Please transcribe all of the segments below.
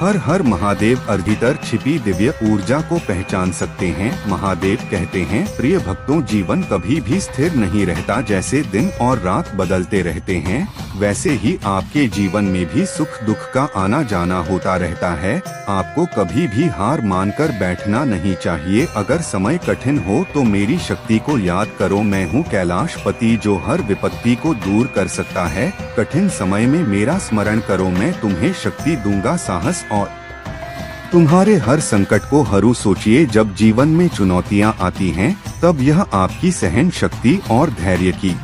हर हर महादेव भीतर छिपी दिव्य ऊर्जा को पहचान सकते हैं। महादेव कहते हैं, प्रिय भक्तों, जीवन कभी भी स्थिर नहीं रहता। जैसे दिन और रात बदलते रहते हैं, वैसे ही आपके जीवन में भी सुख दुख का आना जाना होता रहता है। आपको कभी भी हार मानकर बैठना नहीं चाहिए। अगर समय कठिन हो तो मेरी शक्ति को याद करो। मैं हूँ कैलाशपति जो हर विपत्ति को दूर कर सकता है। कठिन समय में मेरा स्मरण करो, मैं तुम्हें शक्ति दूंगा, साहस और तुम्हारे हर संकट को हरू। सोचिए, जब जीवन में चुनौतियां आती हैं, तब यह आपकी सहन शक्ति और धैर्य की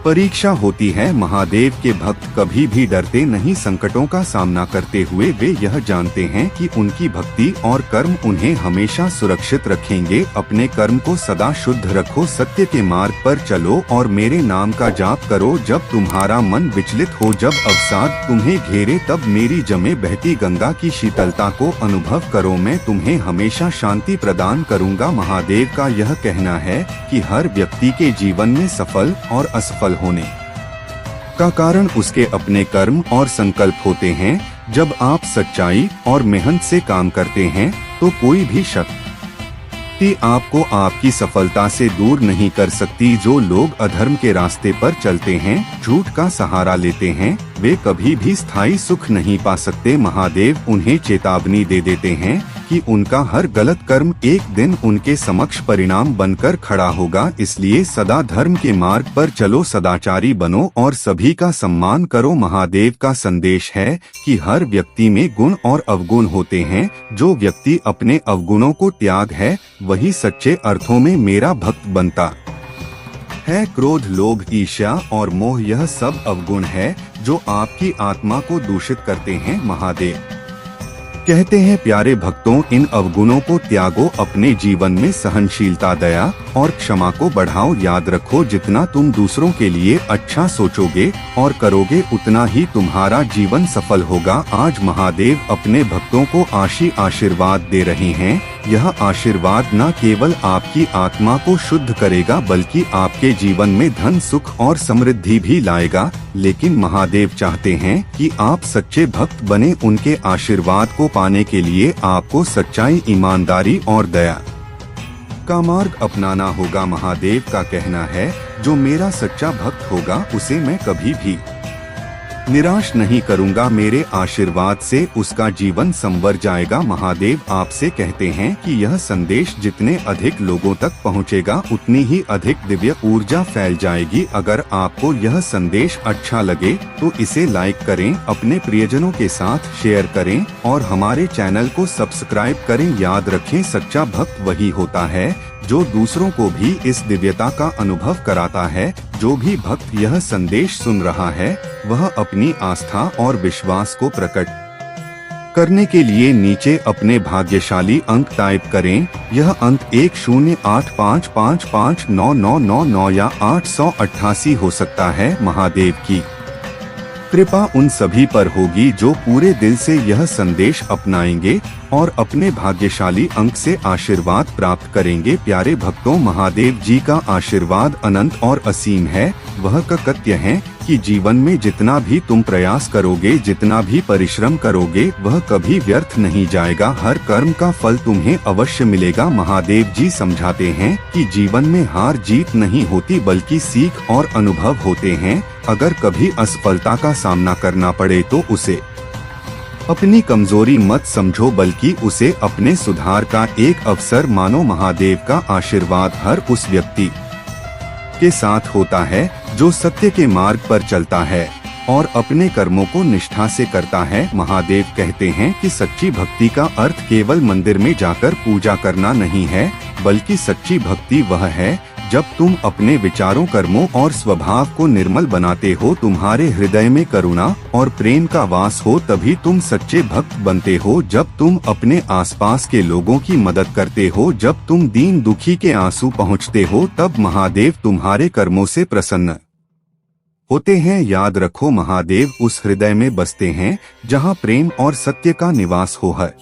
परीक्षा होती है। महादेव के भक्त कभी भी डरते नहीं। संकटों का सामना करते हुए वे यह जानते हैं कि उनकी भक्ति और कर्म उन्हें हमेशा सुरक्षित रखेंगे। अपने कर्म को सदा शुद्ध रखो, सत्य के मार्ग पर चलो और मेरे नाम का जाप करो। जब तुम्हारा मन विचलित हो, जब अवसाद तुम्हें घेरे, तब मेरी जमे बहती गंगा की शीतलता को अनुभव करो। मैं तुम्हें हमेशा शांति प्रदान करूंगा। महादेव का यह कहना है कि हर व्यक्ति के जीवन में सफल और असफल होने का कारण उसके अपने कर्म और संकल्प होते हैं। जब आप सच्चाई और मेहनत से काम करते हैं तो कोई भी शक्ति आपको आपकी सफलता से दूर नहीं कर सकती। जो लोग अधर्म के रास्ते पर चलते हैं, झूठ का सहारा लेते हैं, वे कभी भी स्थायी सुख नहीं पा सकते। महादेव उन्हें चेतावनी दे देते हैं कि उनका हर गलत कर्म एक दिन उनके समक्ष परिणाम बनकर खड़ा होगा। इसलिए सदा धर्म के मार्ग पर चलो, सदाचारी बनो और सभी का सम्मान करो। महादेव का संदेश है कि हर व्यक्ति में गुण और अवगुण होते हैं। जो व्यक्ति अपने अवगुणों को त्याग है, वही सच्चे अर्थों में मेरा भक्त बनता है। क्रोध, लोभ, ईर्ष्या और मोह, यह सब अवगुण है जो आपकी आत्मा को दूषित करते हैं। महादेव कहते हैं, प्यारे भक्तों, इन अवगुणों को त्यागो। अपने जीवन में सहनशीलता, दया और क्षमा को बढ़ाओ। याद रखो, जितना तुम दूसरों के लिए अच्छा सोचोगे और करोगे, उतना ही तुम्हारा जीवन सफल होगा। आज महादेव अपने भक्तों को आशीर्वाद दे रहे हैं। यह आशीर्वाद न केवल आपकी आत्मा को शुद्ध करेगा, बल्कि आपके जीवन में धन, सुख और समृद्धि भी लाएगा। लेकिन महादेव चाहते हैं कि आप सच्चे भक्त बने। उनके आशीर्वाद को पाने के लिए आपको सच्चाई, ईमानदारी और दया का मार्ग अपनाना होगा। महादेव का कहना है, जो मेरा सच्चा भक्त होगा, उसे मैं कभी भी निराश नहीं करूंगा। मेरे आशीर्वाद से उसका जीवन संवर जाएगा। महादेव आपसे कहते हैं कि यह संदेश जितने अधिक लोगों तक पहुंचेगा, उतनी ही अधिक दिव्य ऊर्जा फैल जाएगी। अगर आपको यह संदेश अच्छा लगे तो इसे लाइक करें, अपने प्रियजनों के साथ शेयर करें और हमारे चैनल को सब्सक्राइब करें। याद रखें, सच्चा भक्त वही होता है जो दूसरों को भी इस दिव्यता का अनुभव कराता है। जो भी भक्त यह संदेश सुन रहा है, वह अपनी आस्था और विश्वास को प्रकट करने के लिए नीचे अपने भाग्यशाली अंक टाइप करें। यह अंक 1085559999 या 888 हो सकता है। महादेव की कृपा उन सभी पर होगी जो पूरे दिल से यह संदेश अपनाएंगे और अपने भाग्यशाली अंक से आशीर्वाद प्राप्त करेंगे। प्यारे भक्तों, महादेव जी का आशीर्वाद अनंत और असीम है। वह कहते हैं कि जीवन में जितना भी तुम प्रयास करोगे, जितना भी परिश्रम करोगे, वह कभी व्यर्थ नहीं जाएगा। हर कर्म का फल तुम्हें अवश्य मिलेगा। महादेव जी समझाते हैं कि जीवन में हार जीत नहीं होती, बल्कि सीख और अनुभव होते हैं। अगर कभी असफलता का सामना करना पड़े तो उसे अपनी कमजोरी मत समझो, बल्कि उसे अपने सुधार का एक अवसर मानो। महादेव का आशीर्वाद हर उस व्यक्ति के साथ होता है जो सत्य के मार्ग पर चलता है और अपने कर्मों को निष्ठा से करता है। महादेव कहते हैं कि सच्ची भक्ति का अर्थ केवल मंदिर में जाकर पूजा करना नहीं है, बल्कि सच्ची भक्ति वह है जब तुम अपने विचारों, कर्मों और स्वभाव को निर्मल बनाते हो, तुम्हारे हृदय में करुणा और प्रेम का वास हो, तभी तुम सच्चे भक्त बनते हो। जब तुम अपने आसपास के लोगों की मदद करते हो, जब तुम दीन दुखी के आंसू पहुँचते हो, तब महादेव तुम्हारे कर्मों से प्रसन्न होते हैं। याद रखो, महादेव उस हृदय में बसते हैं जहाँ प्रेम और सत्य का निवास हो है।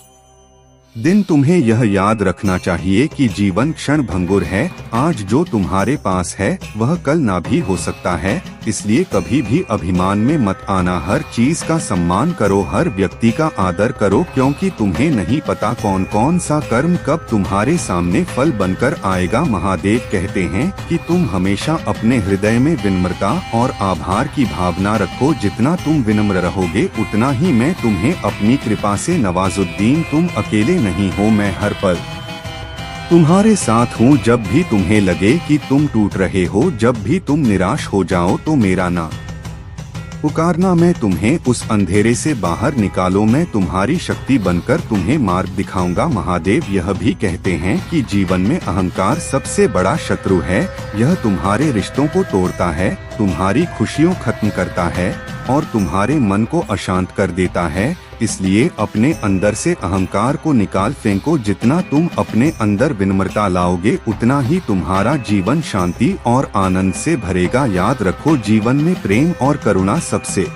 दिन तुम्हें यह याद रखना चाहिए कि जीवन क्षण भंगुर है। आज जो तुम्हारे पास है वह कल ना भी हो सकता है, इसलिए कभी भी अभिमान में मत आना। हर चीज का सम्मान करो, हर व्यक्ति का आदर करो, क्योंकि तुम्हें नहीं पता कौन कौन सा कर्म कब तुम्हारे सामने फल बनकर आएगा। महादेव कहते हैं कि तुम हमेशा अपने हृदय में विनम्रता और आभार की भावना रखो। जितना तुम विनम्र रहोगे उतना ही मैं तुम्हें अपनी कृपा से नवाजुद्दीन, तुम अकेले नहीं हो, मैं हर पल तुम्हारे साथ हूँ। जब भी तुम्हें लगे कि तुम टूट रहे हो, जब भी तुम निराश हो जाओ तो मेरा नाम पुकारना, मैं तुम्हें उस अंधेरे से बाहर निकालो। मैं तुम्हारी शक्ति बनकर तुम्हें मार्ग दिखाऊंगा। महादेव यह भी कहते हैं कि जीवन में अहंकार सबसे बड़ा शत्रु है। यह तुम्हारे रिश्तों को तोड़ता है, तुम्हारी खुशियों खत्म करता है और तुम्हारे मन को अशांत कर देता है। इसलिए अपने अंदर से अहंकार को निकाल फेंको। जितना तुम अपने अंदर विनम्रता लाओगे उतना ही तुम्हारा जीवन शांति और आनंद से भरेगा। याद रखो, जीवन में प्रेम और करुणा सबसे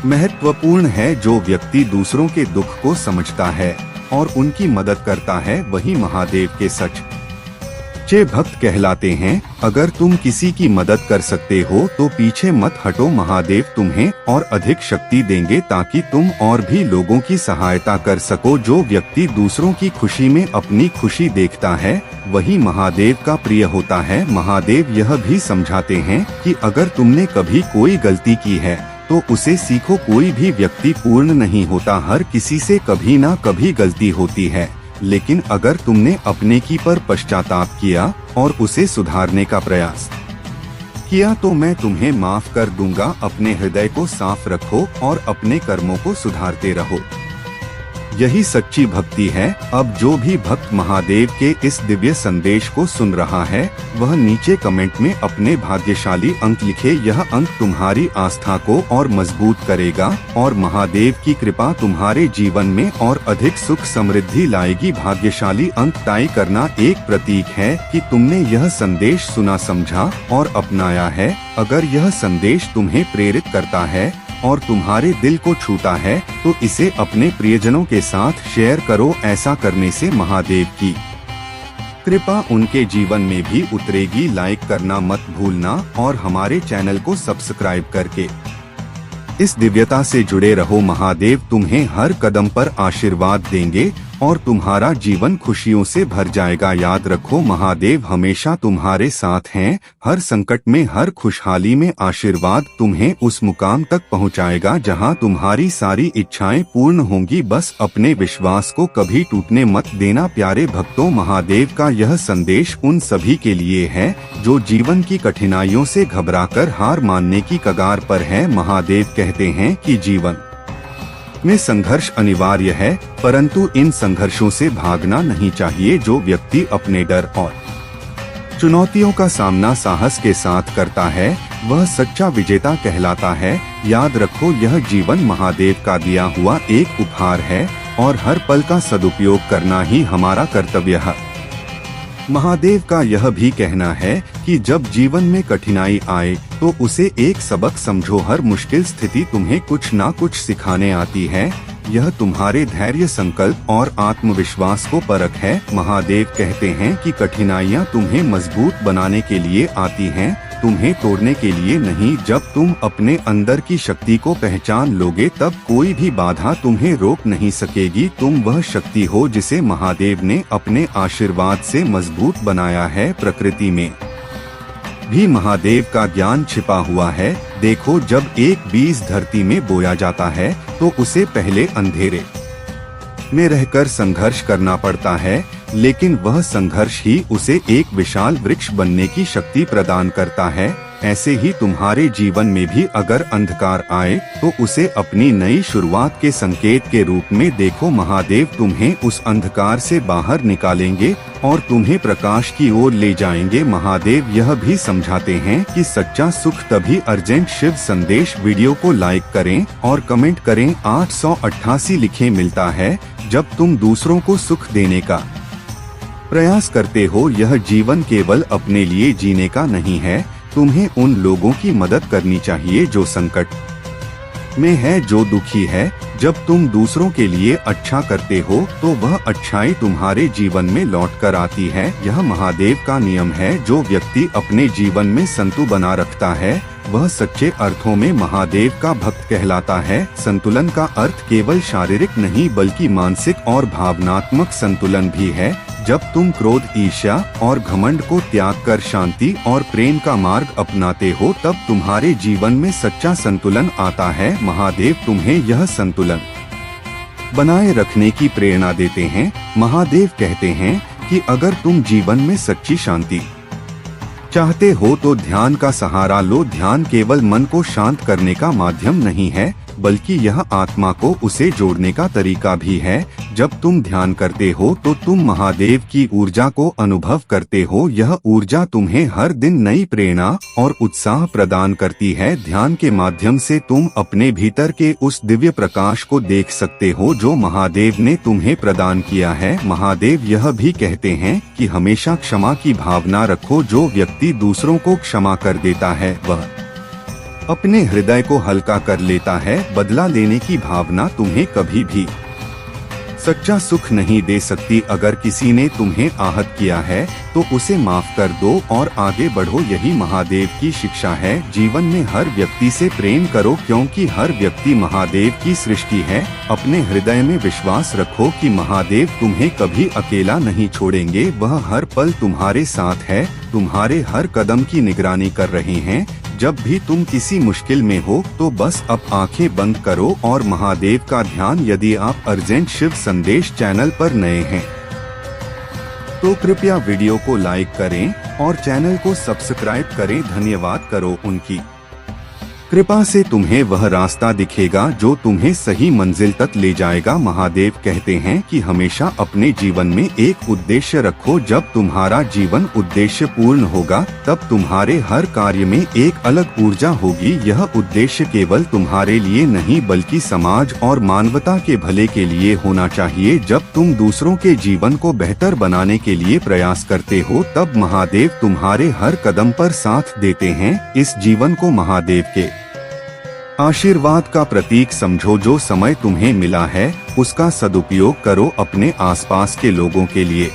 महत्वपूर्ण है। जो व्यक्ति दूसरों के दुख को समझता है और उनकी मदद करता है वही महादेव के सच्चे भक्त कहलाते हैं। अगर तुम किसी की मदद कर सकते हो तो पीछे मत हटो, महादेव तुम्हें और अधिक शक्ति देंगे ताकि तुम और भी लोगों की सहायता कर सको। जो व्यक्ति दूसरों की खुशी में अपनी खुशी देखता है वही महादेव का प्रिय होता है। महादेव यह भी समझाते हैं कि अगर तुमने कभी कोई गलती की है तो उसे सीखो। कोई भी व्यक्ति पूर्ण नहीं होता, हर किसी से कभी ना कभी गलती होती है, लेकिन अगर तुमने अपने की पर पश्चाताप किया और उसे सुधारने का प्रयास किया तो मैं तुम्हें माफ कर दूंगा। अपने हृदय को साफ रखो और अपने कर्मों को सुधारते रहो, यही सच्ची भक्ति है। अब जो भी भक्त महादेव के इस दिव्य संदेश को सुन रहा है वह नीचे कमेंट में अपने भाग्यशाली अंक लिखे। यह अंक तुम्हारी आस्था को और मजबूत करेगा और महादेव की कृपा तुम्हारे जीवन में और अधिक सुख समृद्धि लाएगी। भाग्यशाली अंक टाई करना एक प्रतीक है कि तुमने यह संदेश सुना, समझा और अपनाया है। अगर यह संदेश तुम्हें प्रेरित करता है और तुम्हारे दिल को छूता है तो इसे अपने प्रियजनों के साथ शेयर करो। ऐसा करने से महादेव की कृपा उनके जीवन में भी उतरेगी। लाइक करना मत भूलना और हमारे चैनल को सब्सक्राइब करके इस दिव्यता से जुड़े रहो। महादेव तुम्हें हर कदम पर आशीर्वाद देंगे और तुम्हारा जीवन खुशियों से भर जाएगा। याद रखो, महादेव हमेशा तुम्हारे साथ हैं। हर संकट में, हर खुशहाली में आशीर्वाद तुम्हें उस मुकाम तक पहुंचाएगा जहां तुम्हारी सारी इच्छाएं पूर्ण होंगी। बस अपने विश्वास को कभी टूटने मत देना। प्यारे भक्तों, महादेव का यह संदेश उन सभी के लिए है जो जीवन की कठिनाइयों से घबराकर हार मानने की कगार पर है। महादेव कहते हैं कि जीवन में संघर्ष अनिवार्य है, परंतु इन संघर्षों से भागना नहीं चाहिए। जो व्यक्ति अपने डर और चुनौतियों का सामना साहस के साथ करता है वह सच्चा विजेता कहलाता है। याद रखो, यह जीवन महादेव का दिया हुआ एक उपहार है और हर पल का सदुपयोग करना ही हमारा कर्तव्य है। महादेव का यह भी कहना है कि जब जीवन में कठिनाई आए तो उसे एक सबक समझो। हर मुश्किल स्थिति तुम्हें कुछ ना कुछ सिखाने आती है। यह तुम्हारे धैर्य, संकल्प और आत्मविश्वास को परख है। महादेव कहते हैं कि कठिनाइयाँ तुम्हें मजबूत बनाने के लिए आती हैं, तुम्हें तोड़ने के लिए नहीं। जब तुम अपने अंदर की शक्ति को पहचान लोगे तब कोई भी बाधा तुम्हें रोक नहीं सकेगी। तुम वह शक्ति हो जिसे महादेव ने अपने आशीर्वाद से मजबूत बनाया है। प्रकृति में भी महादेव का ज्ञान छिपा हुआ है। देखो, जब एक बीज धरती में बोया जाता है तो उसे पहले अंधेरे में रहकर संघर्ष करना पड़ता है, लेकिन वह संघर्ष ही उसे एक विशाल वृक्ष बनने की शक्ति प्रदान करता है। ऐसे ही तुम्हारे जीवन में भी अगर अंधकार आए तो उसे अपनी नई शुरुआत के संकेत के रूप में देखो। महादेव तुम्हें उस अंधकार से बाहर निकालेंगे और तुम्हें प्रकाश की ओर ले जाएंगे। महादेव यह भी समझाते हैं कि सच्चा सुख तभी अर्जेंट। शिव संदेश वीडियो को लाइक करें और कमेंट करें। 888 लिखें मिलता है जब तुम दूसरों को सुख देने का प्रयास करते हो। यह जीवन केवल अपने लिए जीने का नहीं है, तुम्हें उन लोगों की मदद करनी चाहिए जो संकट में है जो दुखी है। जब तुम दूसरों के लिए अच्छा करते हो तो वह अच्छाई तुम्हारे जीवन में लौट कर आती है। यह महादेव का नियम है। जो व्यक्ति अपने जीवन में संतुलन बना रखता है वह सच्चे अर्थों में महादेव का भक्त कहलाता है। संतुलन का अर्थ केवल शारीरिक नहीं बल्कि मानसिक और भावनात्मक संतुलन भी है। जब तुम क्रोध, ईर्ष्या और घमंड को त्याग कर शांति और प्रेम का मार्ग अपनाते हो तब तुम्हारे जीवन में सच्चा संतुलन आता है। महादेव तुम्हें यह संतुलन बनाए रखने की प्रेरणा देते हैं। महादेव कहते हैं कि अगर तुम जीवन में सच्ची शांति चाहते हो तो ध्यान का सहारा लो। ध्यान केवल मन को शांत करने का माध्यम नहीं है बल्कि यह आत्मा को उसे जोड़ने का तरीका भी है। जब तुम ध्यान करते हो तो तुम महादेव की ऊर्जा को अनुभव करते हो। यह ऊर्जा तुम्हें हर दिन नई प्रेरणा और उत्साह प्रदान करती है। ध्यान के माध्यम से तुम अपने भीतर के उस दिव्य प्रकाश को देख सकते हो जो महादेव ने तुम्हें प्रदान किया है। महादेव यह भी कहते हैं कि हमेशा क्षमा की भावना रखो। जो व्यक्ति दूसरों को क्षमा कर देता है वह अपने हृदय को हल्का कर लेता है। बदला लेने की भावना तुम्हें कभी भी सच्चा सुख नहीं दे सकती। अगर किसी ने तुम्हें आहत किया है तो उसे माफ कर दो और आगे बढ़ो। यही महादेव की शिक्षा है। जीवन में हर व्यक्ति से प्रेम करो क्योंकि हर व्यक्ति महादेव की सृष्टि है। अपने हृदय में विश्वास रखो कि महादेव तुम्हें कभी अकेला नहीं छोड़ेंगे। वह हर पल तुम्हारे साथ है, तुम्हारे हर कदम की निगरानी कर रहे हैं। जब भी तुम किसी मुश्किल में हो तो बस अब आंखें बंद करो और महादेव का ध्यान। यदि आप अर्जेंट शिव संदेश चैनल पर नए हैं तो कृपया वीडियो को लाइक करें और चैनल को सब्सक्राइब करें। धन्यवाद करो उनकी कृपा से तुम्हें वह रास्ता दिखेगा जो तुम्हें सही मंजिल तक ले जाएगा। महादेव कहते हैं कि हमेशा अपने जीवन में एक उद्देश्य रखो। जब तुम्हारा जीवन उद्देश्य पूर्ण होगा तब तुम्हारे हर कार्य में एक अलग ऊर्जा होगी। यह उद्देश्य केवल तुम्हारे लिए नहीं बल्कि समाज और मानवता के भले के लिए होना चाहिए। जब तुम दूसरों के जीवन को बेहतर बनाने के लिए प्रयास करते हो तब महादेव तुम्हारे हर कदम पर साथ देते हैं। इस जीवन को महादेव के आशीर्वाद का प्रतीक समझो। जो समय तुम्हें मिला है उसका सदुपयोग करो। अपने आसपास के लोगों के लिए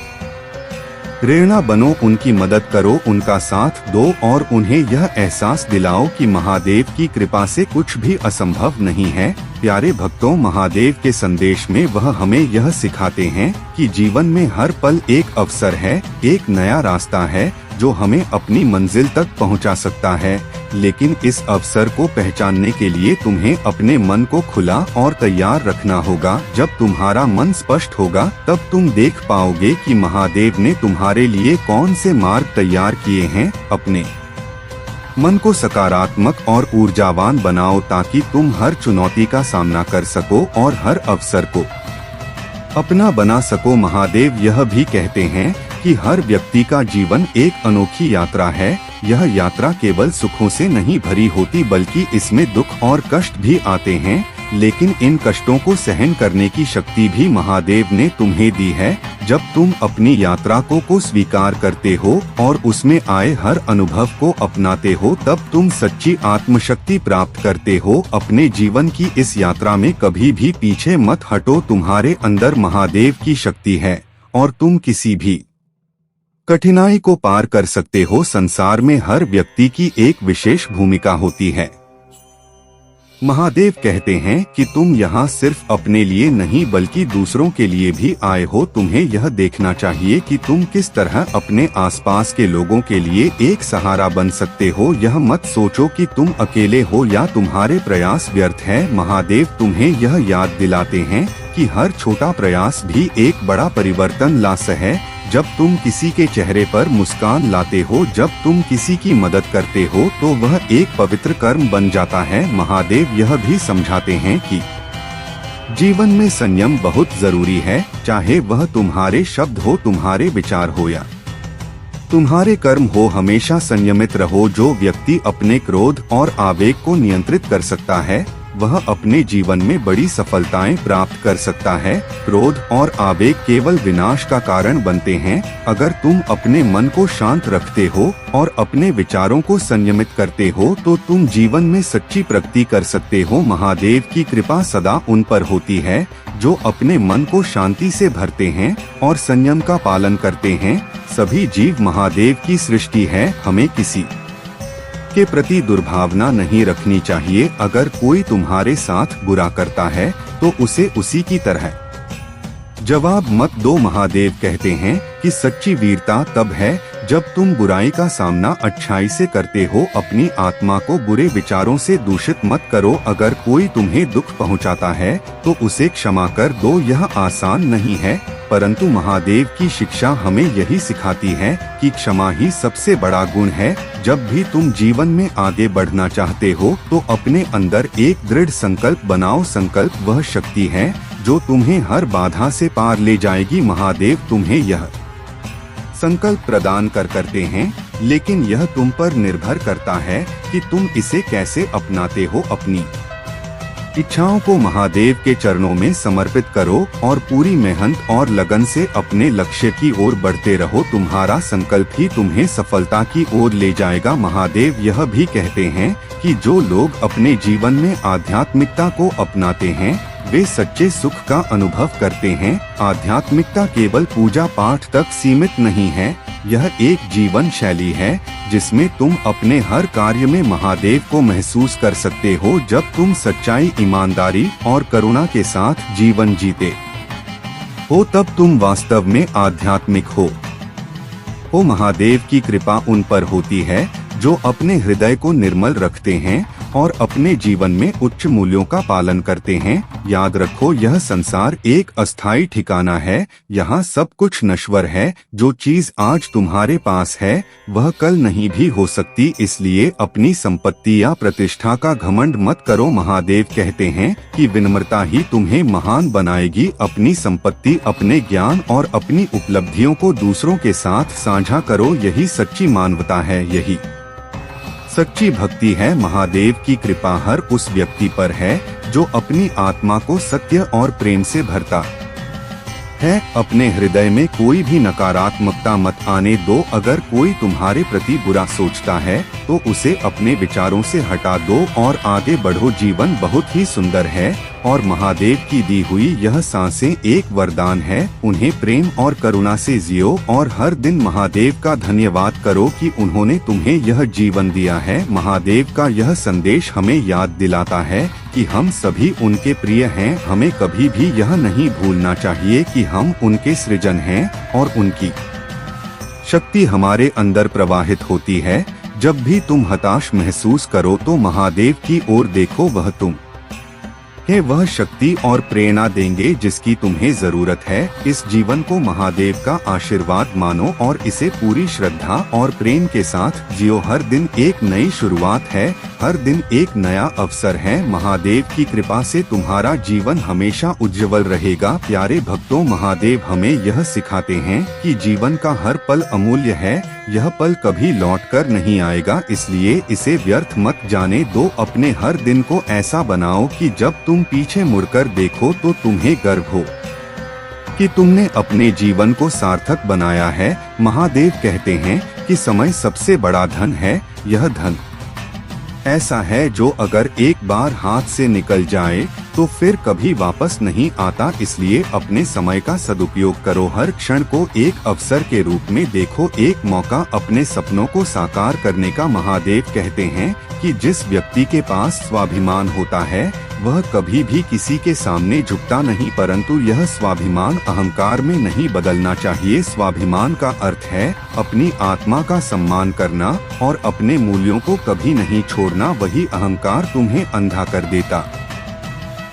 प्रेरणा बनो, उनकी मदद करो, उनका साथ दो और उन्हें यह एहसास दिलाओ कि महादेव की कृपा से कुछ भी असंभव नहीं है। प्यारे भक्तों, महादेव के संदेश में वह हमें यह सिखाते हैं कि जीवन में हर पल एक अवसर है, एक नया रास्ता है जो हमें अपनी मंजिल तक पहुंचा सकता है। लेकिन इस अवसर को पहचानने के लिए तुम्हें अपने मन को खुला और तैयार रखना होगा। जब तुम्हारा मन स्पष्ट होगा तब तुम देख पाओगे कि महादेव ने तुम्हारे लिए कौन से मार्ग तैयार किए हैं। अपने मन को सकारात्मक और ऊर्जावान बनाओ ताकि तुम हर चुनौती का सामना कर सको और हर अवसर को अपना बना सको। महादेव यह भी कहते हैं कि हर व्यक्ति का जीवन एक अनोखी यात्रा है। यह यात्रा केवल सुखों से नहीं भरी होती बल्कि इसमें दुख और कष्ट भी आते हैं। लेकिन इन कष्टों को सहन करने की शक्ति भी महादेव ने तुम्हें दी है। जब तुम अपनी यात्रा को स्वीकार करते हो और उसमें आए हर अनुभव को अपनाते हो तब तुम सच्ची आत्मशक्ति प्राप्त करते हो। अपने जीवन की इस यात्रा में कभी भी पीछे मत हटो। तुम्हारे अंदर महादेव की शक्ति है और तुम किसी भी कठिनाई को पार कर सकते हो। संसार में हर व्यक्ति की एक विशेष भूमिका होती है। महादेव कहते हैं कि तुम यहाँ सिर्फ अपने लिए नहीं बल्कि दूसरों के लिए भी आए हो। तुम्हें यह देखना चाहिए कि तुम किस तरह अपने आसपास के लोगों के लिए एक सहारा बन सकते हो। यह मत सोचो कि तुम अकेले हो या तुम्हारे प्रयास व्यर्थ है। महादेव तुम्हें यह याद दिलाते हैं कि हर छोटा प्रयास भी एक बड़ा परिवर्तन ला सकता है। जब तुम किसी के चेहरे पर मुस्कान लाते हो, जब तुम किसी की मदद करते हो तो वह एक पवित्र कर्म बन जाता है। महादेव यह भी समझाते हैं कि जीवन में संयम बहुत जरूरी है, चाहे वह तुम्हारे शब्द हो, तुम्हारे विचार हो या तुम्हारे कर्म हो। हमेशा संयमित रहो। जो व्यक्ति अपने क्रोध और आवेग को नियंत्रित कर सकता है वह अपने जीवन में बड़ी सफलताएं प्राप्त कर सकता है। क्रोध और आवेग केवल विनाश का कारण बनते हैं। अगर तुम अपने मन को शांत रखते हो और अपने विचारों को संयमित करते हो तो तुम जीवन में सच्ची प्रगति कर सकते हो। महादेव की कृपा सदा उन पर होती है जो अपने मन को शांति से भरते हैं और संयम का पालन करते हैं। सभी जीव महादेव की सृष्टि है। हमें किसी के प्रति दुर्भावना नहीं रखनी चाहिए। अगर कोई तुम्हारे साथ बुरा करता है तो उसे उसी की तरह जवाब मत दो। महादेव कहते हैं कि सच्ची वीरता तब है जब तुम बुराई का सामना अच्छाई से करते हो। अपनी आत्मा को बुरे विचारों से दूषित मत करो। अगर कोई तुम्हें दुख पहुंचाता है तो उसे क्षमा कर दो। यह आसान नहीं है, परंतु महादेव की शिक्षा हमें यही सिखाती है कि क्षमा ही सबसे बड़ा गुण है। जब भी तुम जीवन में आगे बढ़ना चाहते हो तो अपने अंदर एक दृढ़ संकल्प बनाओ। संकल्प वह शक्ति है जो तुम्हें हर बाधा से पार ले जाएगी। महादेव तुम्हें यह संकल्प प्रदान करते हैं, लेकिन यह तुम पर निर्भर करता है कि तुम इसे कैसे अपनाते हो। अपनी इच्छाओं को महादेव के चरणों में समर्पित करो और पूरी मेहनत और लगन से अपने लक्ष्य की ओर बढ़ते रहो। तुम्हारा संकल्प ही तुम्हें सफलता की ओर ले जाएगा। महादेव यह भी कहते हैं कि जो लोग अपने जीवन में आध्यात्मिकता को अपनाते हैं वे सच्चे सुख का अनुभव करते हैं। आध्यात्मिकता केवल पूजा पाठ तक सीमित नहीं है, यह एक जीवन शैली है जिसमें तुम अपने हर कार्य में महादेव को महसूस कर सकते हो। जब तुम सच्चाई, ईमानदारी और करुणा के साथ जीवन जीते हो तब तुम वास्तव में आध्यात्मिक हो। महादेव की कृपा उन पर होती है जो अपने हृदय को निर्मल रखते हैं और अपने जीवन में उच्च मूल्यों का पालन करते हैं। याद रखो, यह संसार एक अस्थायी ठिकाना है। यहाँ सब कुछ नश्वर है। जो चीज आज तुम्हारे पास है वह कल नहीं भी हो सकती। इसलिए अपनी संपत्ति या प्रतिष्ठा का घमंड मत करो। महादेव कहते हैं कि विनम्रता ही तुम्हें महान बनाएगी। अपनी संपत्ति, अपने ज्ञान और अपनी उपलब्धियों को दूसरों के साथ साझा करो। यही सच्ची मानवता है, यही सच्ची भक्ति है। महादेव की कृपा हर उस व्यक्ति पर है जो अपनी आत्मा को सत्य और प्रेम से भरता है। अपने हृदय में कोई भी नकारात्मकता मत आने दो। अगर कोई तुम्हारे प्रति बुरा सोचता है तो उसे अपने विचारों से हटा दो और आगे बढ़ो। जीवन बहुत ही सुंदर है और महादेव की दी हुई यह सांसें एक वरदान है। उन्हें प्रेम और करुणा से जियो और हर दिन महादेव का धन्यवाद करो कि उन्होंने तुम्हें यह जीवन दिया है। महादेव का यह संदेश हमें याद दिलाता है कि हम सभी उनके प्रिय हैं। हमें कभी भी यह नहीं भूलना चाहिए कि हम उनके सृजन हैं और उनकी शक्ति हमारे अंदर प्रवाहित होती है। जब भी तुम हताश महसूस करो तो महादेव की ओर देखो। वह तुम है वह शक्ति और प्रेरणा देंगे जिसकी तुम्हें जरूरत है। इस जीवन को महादेव का आशीर्वाद मानो और इसे पूरी श्रद्धा और प्रेम के साथ जियो। हर दिन एक नई शुरुआत है, हर दिन एक नया अवसर है। महादेव की कृपा से तुम्हारा जीवन हमेशा उज्जवल रहेगा। प्यारे भक्तों, महादेव हमें यह सिखाते हैं कि जीवन का हर पल अमूल्य है। यह पल कभी लौट कर नहीं आएगा, इसलिए इसे व्यर्थ मत जाने दो। अपने हर दिन को ऐसा बनाओ कि जब तुम पीछे मुड़कर देखो तो तुम्हें गर्व हो कि तुमने अपने जीवन को सार्थक बनाया है। महादेव कहते हैं कि समय सबसे बड़ा धन है। यह धन ऐसा है जो अगर एक बार हाथ से निकल जाए तो फिर कभी वापस नहीं आता। इसलिए अपने समय का सदुपयोग करो। हर क्षण को एक अवसर के रूप में देखो, एक मौका अपने सपनों को साकार करने का। महादेव कहते हैं कि जिस व्यक्ति के पास स्वाभिमान होता है वह कभी भी किसी के सामने झुकता नहीं, परंतु यह स्वाभिमान अहंकार में नहीं बदलना चाहिए। स्वाभिमान का अर्थ है अपनी आत्मा का सम्मान करना और अपने मूल्यों को कभी नहीं छोड़ना। वही अहंकार तुम्हें अंधा कर देता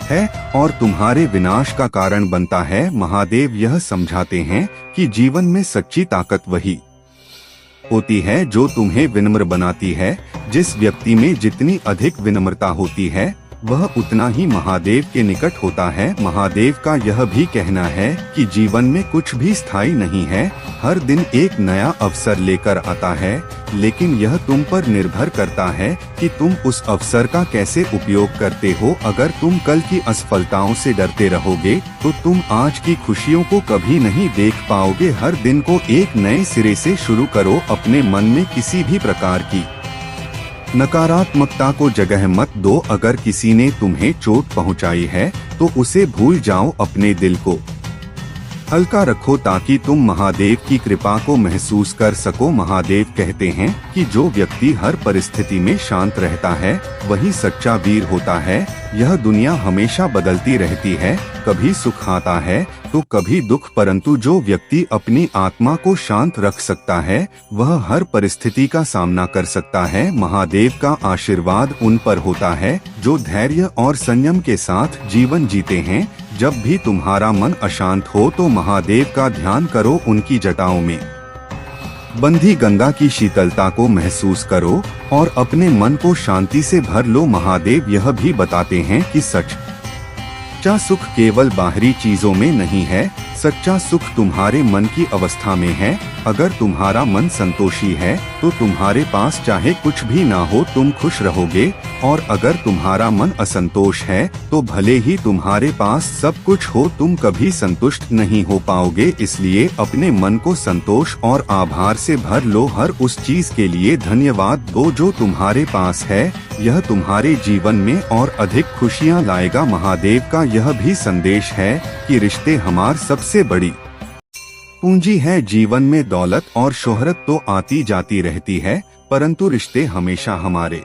है और तुम्हारे विनाश का कारण बनता है। महादेव यह समझाते हैं कि जीवन में सच्ची ताकत वही होती है जो तुम्हें विनम्र बनाती है। जिस व्यक्ति में जितनी अधिक विनम्रता होती है वह उतना ही महादेव के निकट होता है। महादेव का यह भी कहना है कि जीवन में कुछ भी स्थायी नहीं है, हर दिन एक नया अवसर लेकर आता है, लेकिन यह तुम पर निर्भर करता है कि तुम उस अवसर का कैसे उपयोग करते हो। अगर तुम कल की असफलताओं से डरते रहोगे तो तुम आज की खुशियों को कभी नहीं देख पाओगे। हर दिन को एक नए सिरे से शुरू करो। अपने मन में किसी भी प्रकार की नकारात्मकता को जगह मत दो। अगर किसी ने तुम्हें चोट पहुंचाई है तो उसे भूल जाओ। अपने दिल को हल्का रखो ताकि तुम महादेव की कृपा को महसूस कर सको। महादेव कहते हैं कि जो व्यक्ति हर परिस्थिति में शांत रहता है वही सच्चा वीर होता है। यह दुनिया हमेशा बदलती रहती है, कभी सुख आता है तो कभी दुख, परंतु जो व्यक्ति अपनी आत्मा को शांत रख सकता है वह हर परिस्थिति का सामना कर सकता है। महादेव का आशीर्वाद उन पर होता है जो धैर्य और संयम के साथ जीवन जीते हैं। जब भी तुम्हारा मन अशांत हो तो महादेव का ध्यान करो। उनकी जटाओं में बंधी गंगा की शीतलता को महसूस करो और अपने मन को शांति से भर लो। महादेव यह भी बताते हैं कि सच्चा सुख केवल बाहरी चीजों में नहीं है, सच्चा सुख तुम्हारे मन की अवस्था में है। अगर तुम्हारा मन संतोषी है तो तुम्हारे पास चाहे कुछ भी ना हो तुम खुश रहोगे, और अगर तुम्हारा मन असंतोष है तो भले ही तुम्हारे पास सब कुछ हो तुम कभी संतुष्ट नहीं हो पाओगे। इसलिए अपने मन को संतोष और आभार से भर लो। हर उस चीज के लिए धन्यवाद दो जो तुम्हारे पास है, यह तुम्हारे जीवन में और अधिक खुशियाँ लाएगा। महादेव का यह भी संदेश है कि रिश्ते हमारी सबसे बड़ी पूंजी है। जीवन में दौलत और शोहरत तो आती जाती रहती है, परंतु रिश्ते हमेशा हमारे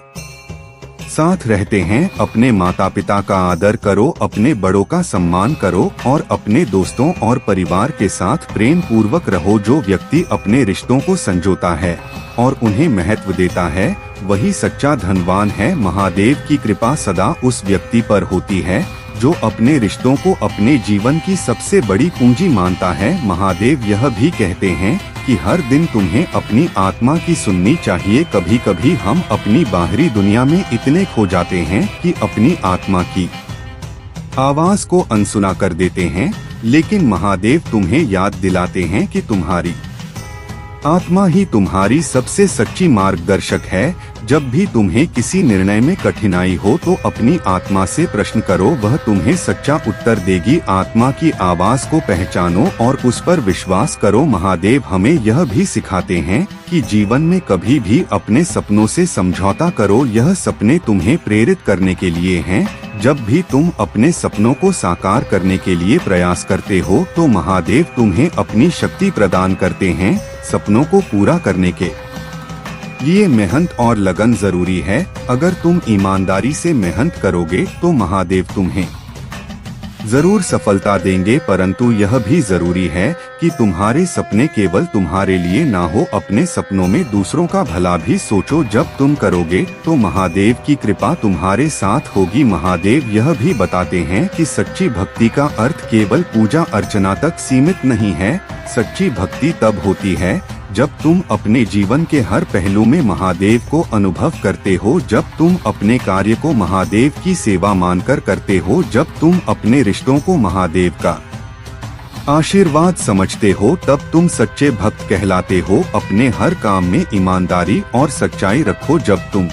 साथ रहते हैं। अपने माता पिता का आदर करो, अपने बड़ों का सम्मान करो और अपने दोस्तों और परिवार के साथ प्रेम पूर्वक रहो। जो व्यक्ति अपने रिश्तों को संजोता है और उन्हें महत्व देता है वही सच्चा धनवान है। महादेव की कृपा सदा उस व्यक्ति पर होती है जो अपने रिश्तों को अपने जीवन की सबसे बड़ी पूंजी मानता है। महादेव यह भी कहते हैं कि हर दिन तुम्हें अपनी आत्मा की सुननी चाहिए। कभी कभी हम अपनी बाहरी दुनिया में इतने खो जाते हैं कि अपनी आत्मा की आवाज को अनसुना कर देते हैं, लेकिन महादेव तुम्हें याद दिलाते हैं कि तुम्हारी आत्मा ही तुम्हारी सबसे सच्ची मार्गदर्शक है। जब भी तुम्हें किसी निर्णय में कठिनाई हो तो अपनी आत्मा से प्रश्न करो, वह तुम्हें सच्चा उत्तर देगी। आत्मा की आवाज को पहचानो और उस पर विश्वास करो। महादेव हमें यह भी सिखाते हैं कि जीवन में कभी भी अपने सपनों से समझौता करो, यह सपने तुम्हें प्रेरित करने के लिए हैं। जब भी तुम अपने सपनों को साकार करने के लिए प्रयास करते हो तो महादेव तुम्हें अपनी शक्ति प्रदान करते हैं। सपनों को पूरा करने के लिए मेहनत और लगन जरूरी है। अगर तुम ईमानदारी से मेहनत करोगे तो महादेव तुम्हें जरूर सफलता देंगे, परंतु यह भी जरूरी है कि तुम्हारे सपने केवल तुम्हारे लिए ना हो। अपने सपनों में दूसरों का भला भी सोचो। जब तुम करोगे तो महादेव की कृपा तुम्हारे साथ होगी। महादेव यह भी बताते हैं कि सच्ची भक्ति का अर्थ केवल पूजा अर्चना तक सीमित नहीं है। सच्ची भक्ति तब होती है जब तुम अपने जीवन के हर पहलू में महादेव को अनुभव करते हो, जब तुम अपने कार्य को महादेव की सेवा मानकर करते हो, जब तुम अपने रिश्तों को महादेव का आशीर्वाद समझते हो, तब तुम सच्चे भक्त कहलाते हो। अपने हर काम में ईमानदारी और सच्चाई रखो। जब तुम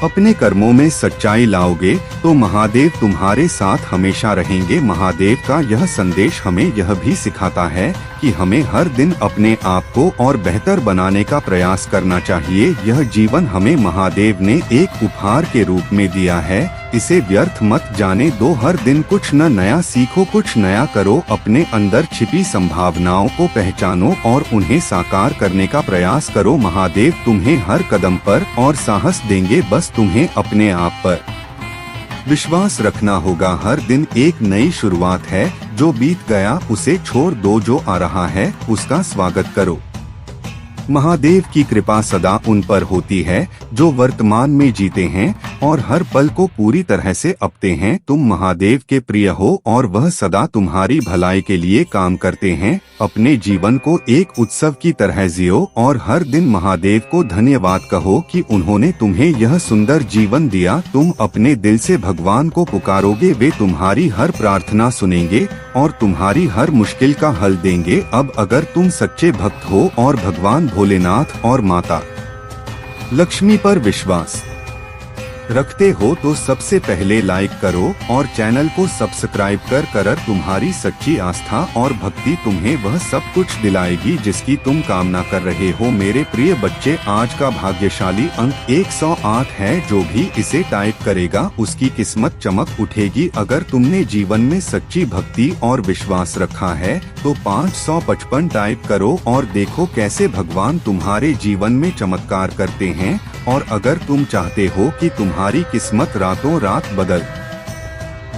अपने कर्मों में सच्चाई लाओगे तो महादेव तुम्हारे साथ हमेशा रहेंगे। महादेव का यह संदेश हमें यह भी सिखाता है कि हमें हर दिन अपने आप को और बेहतर बनाने का प्रयास करना चाहिए। यह जीवन हमें महादेव ने एक उपहार के रूप में दिया है, इसे व्यर्थ मत जाने दो। हर दिन कुछ न नया सीखो, कुछ नया करो। अपने अंदर छिपी संभावनाओं को पहचानो और उन्हें साकार करने का प्रयास करो। महादेव तुम्हें हर कदम पर और साहस देंगे, बस तुम्हें अपने आप पर विश्वास रखना होगा। हर दिन एक नई शुरुआत है, जो बीत गया उसे छोड़ दो, जो आ रहा है उसका स्वागत करो। महादेव की कृपा सदा उन पर होती है जो वर्तमान में जीते हैं, और हर पल को पूरी तरह से अपते हैं। तुम महादेव के प्रिय हो और वह सदा तुम्हारी भलाई के लिए काम करते हैं। अपने जीवन को एक उत्सव की तरह जियो और हर दिन महादेव को धन्यवाद कहो कि उन्होंने तुम्हें यह सुंदर जीवन दिया। तुम अपने दिल से भगवान को पुकारोगे, वे तुम्हारी हर प्रार्थना सुनेंगे और तुम्हारी हर मुश्किल का हल देंगे। अब अगर तुम सच्चे भक्त हो और भगवान भोलेनाथ और माता लक्ष्मी पर विश्वास रखते हो तो सबसे पहले लाइक करो और चैनल को सब्सक्राइब कर तुम्हारी सच्ची आस्था और भक्ति तुम्हें वह सब कुछ दिलाएगी जिसकी तुम कामना कर रहे हो। मेरे प्रिय बच्चे, आज का भाग्यशाली अंक 108 है। जो भी इसे टाइप करेगा उसकी किस्मत चमक उठेगी। अगर तुमने जीवन में सच्ची भक्ति और विश्वास रखा है तो 555 टाइप करो और देखो कैसे भगवान तुम्हारे जीवन में चमत्कार करते हैं। और अगर तुम चाहते हो कि तुम्हारी किस्मत रातों रात बदल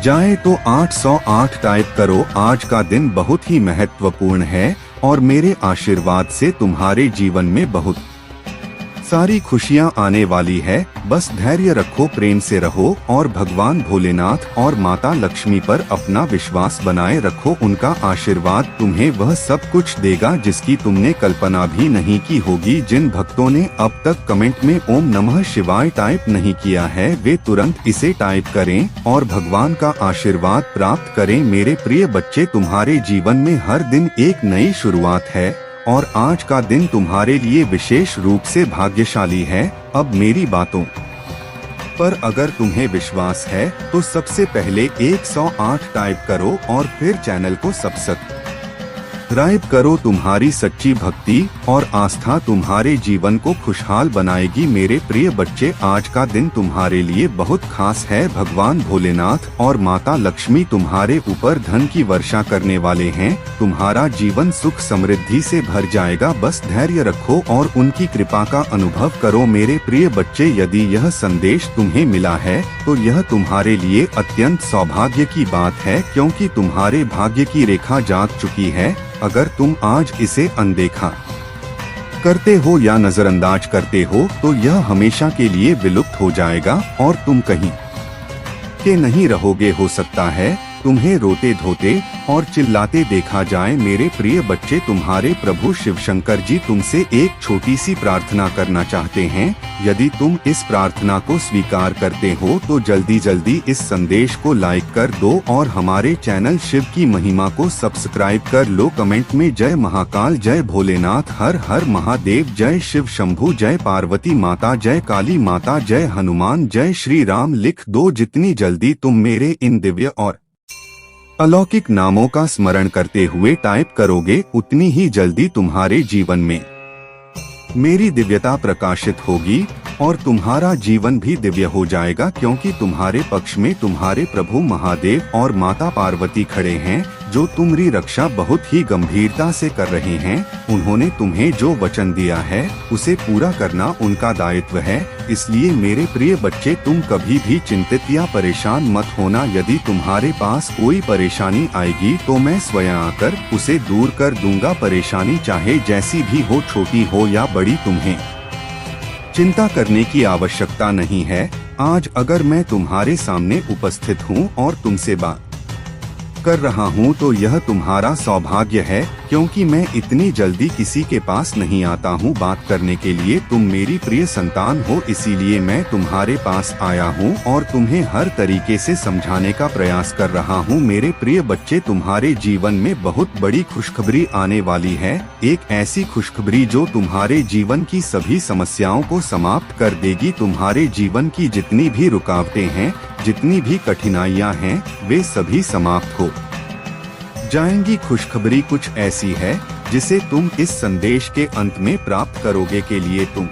जाए तो 808 टाइप करो। आज का दिन बहुत ही महत्वपूर्ण है और मेरे आशीर्वाद से तुम्हारे जीवन में बहुत सारी खुशियां आने वाली है। बस धैर्य रखो, प्रेम से रहो और भगवान भोलेनाथ और माता लक्ष्मी पर अपना विश्वास बनाए रखो। उनका आशीर्वाद तुम्हें वह सब कुछ देगा जिसकी तुमने कल्पना भी नहीं की होगी। जिन भक्तों ने अब तक कमेंट में ओम नमः शिवाय टाइप नहीं किया है वे तुरंत इसे टाइप करें और भगवान का आशीर्वाद प्राप्त करें। मेरे प्रिय बच्चे, तुम्हारे जीवन में हर दिन एक नई शुरुआत है और आज का दिन तुम्हारे लिए विशेष रूप से भाग्यशाली है। अब मेरी बातों पर अगर तुम्हें विश्वास है तो सबसे पहले 108 टाइप करो और फिर चैनल को सब्सक्राइब करो। तुम्हारी सच्ची भक्ति और आस्था तुम्हारे जीवन को खुशहाल बनाएगी। मेरे प्रिय बच्चे, आज का दिन तुम्हारे लिए बहुत खास है। भगवान भोलेनाथ और माता लक्ष्मी तुम्हारे ऊपर धन की वर्षा करने वाले हैं। तुम्हारा जीवन सुख समृद्धि से भर जाएगा। बस धैर्य रखो और उनकी कृपा का अनुभव करो। मेरे प्रिय बच्चे, यदि यह संदेश तुम्हें मिला है तो यह तुम्हारे लिए अत्यंत सौभाग्य की बात है, क्योंकि तुम्हारे भाग्य की रेखा जाग चुकी है। अगर तुम आज इसे अनदेखा करते हो या नजरअंदाज करते हो तो यह हमेशा के लिए विलुप्त हो जाएगा और तुम कहीं के नहीं रहोगे। हो सकता है तुम्हें रोते धोते और चिल्लाते देखा जाए। मेरे प्रिय बच्चे, तुम्हारे प्रभु शिव शंकर जी तुमसे एक छोटी सी प्रार्थना करना चाहते हैं। यदि तुम इस प्रार्थना को स्वीकार करते हो तो जल्दी जल्दी इस संदेश को लाइक कर दो और हमारे चैनल शिव की महिमा को सब्सक्राइब कर लो। कमेंट में जय महाकाल, जय भोलेनाथ, हर हर महादेव, जय शिव शंभु, जय पार्वती माता, जय काली माता, जय हनुमान, जय श्री राम लिख दो। जितनी जल्दी तुम मेरे इन दिव्य और अलौकिक नामों का स्मरण करते हुए टाइप करोगे उतनी ही जल्दी तुम्हारे जीवन में मेरी दिव्यता प्रकाशित होगी और तुम्हारा जीवन भी दिव्य हो जाएगा, क्योंकि तुम्हारे पक्ष में तुम्हारे प्रभु महादेव और माता पार्वती खड़े हैं जो तुम्हारी रक्षा बहुत ही गंभीरता से कर रहे हैं। उन्होंने तुम्हें जो वचन दिया है उसे पूरा करना उनका दायित्व है। इसलिए मेरे प्रिय बच्चे, तुम कभी भी चिंतित या परेशान मत होना। यदि तुम्हारे पास कोई परेशानी आएगी तो मैं स्वयं आकर उसे दूर कर दूंगा। परेशानी चाहे जैसी भी हो, छोटी हो या बड़ी, तुम्हें चिंता करने की आवश्यकता नहीं है। आज अगर मैं तुम्हारे सामने उपस्थित हूँ और तुमसे बात कर रहा हूँ तो यह तुम्हारा सौभाग्य है, क्योंकि मैं इतनी जल्दी किसी के पास नहीं आता हूँ बात करने के लिए। तुम मेरी प्रिय संतान हो, इसीलिए मैं तुम्हारे पास आया हूँ और तुम्हें हर तरीके से समझाने का प्रयास कर रहा हूँ। मेरे प्रिय बच्चे, तुम्हारे जीवन में बहुत बड़ी खुशखबरी आने वाली है। एक ऐसी खुशखबरी जो तुम्हारे जीवन की सभी समस्याओं को समाप्त कर देगी। तुम्हारे जीवन की जितनी भी रुकावटें हैं, जितनी भी कठिनाइयां हैं, वे सभी समाप्त हो जाएंगी। खुशखबरी कुछ ऐसी है जिसे तुम इस संदेश के अंत में प्राप्त करोगे। के लिए तुम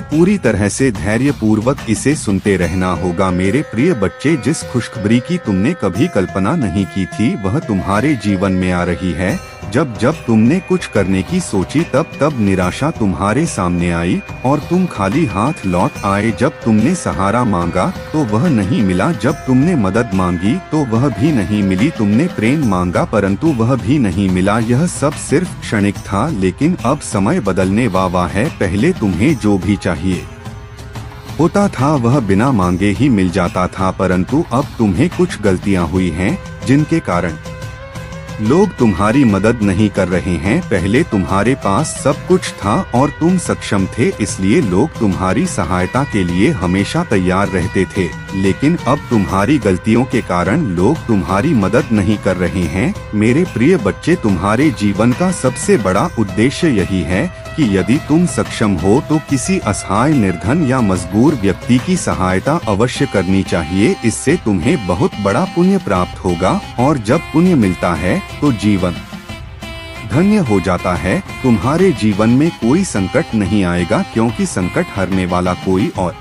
पूरी तरह से धैर्य पूर्वक इसे सुनते रहना होगा। मेरे प्रिय बच्चे, जिस खुशखबरी की तुमने कभी कल्पना नहीं की थी वह तुम्हारे जीवन में आ रही है। जब जब तुमने कुछ करने की सोची तब तब निराशा तुम्हारे सामने आई और तुम खाली हाथ लौट आए। जब तुमने सहारा मांगा तो वह नहीं मिला, जब तुमने मदद मांगी तो वह भी नहीं मिली, तुमने प्रेम मांगा परंतु वह भी नहीं मिला। यह सब सिर्फ क्षणिक था, लेकिन अब समय बदलने वाला है। पहले तुम्हें जो भी चाहिए होता था वह बिना मांगे ही मिल जाता था, परंतु अब तुम्हें कुछ गलतियां हुई हैं जिनके कारण लोग तुम्हारी मदद नहीं कर रहे हैं। पहले तुम्हारे पास सब कुछ था और तुम सक्षम थे, इसलिए लोग तुम्हारी सहायता के लिए हमेशा तैयार रहते थे, लेकिन अब तुम्हारी गलतियों के कारण लोग तुम्हारी मदद नहीं कर रहे हैं। मेरे प्रिय बच्चे, तुम्हारे जीवन का सबसे बड़ा उद्देश्य यही है कि यदि तुम सक्षम हो तो किसी असहाय, निर्धन या मजबूर व्यक्ति की सहायता अवश्य करनी चाहिए। इससे तुम्हें बहुत बड़ा पुण्य प्राप्त होगा और जब पुण्य मिलता है तो जीवन धन्य हो जाता है। तुम्हारे जीवन में कोई संकट नहीं आएगा, क्योंकि संकट हरने वाला कोई और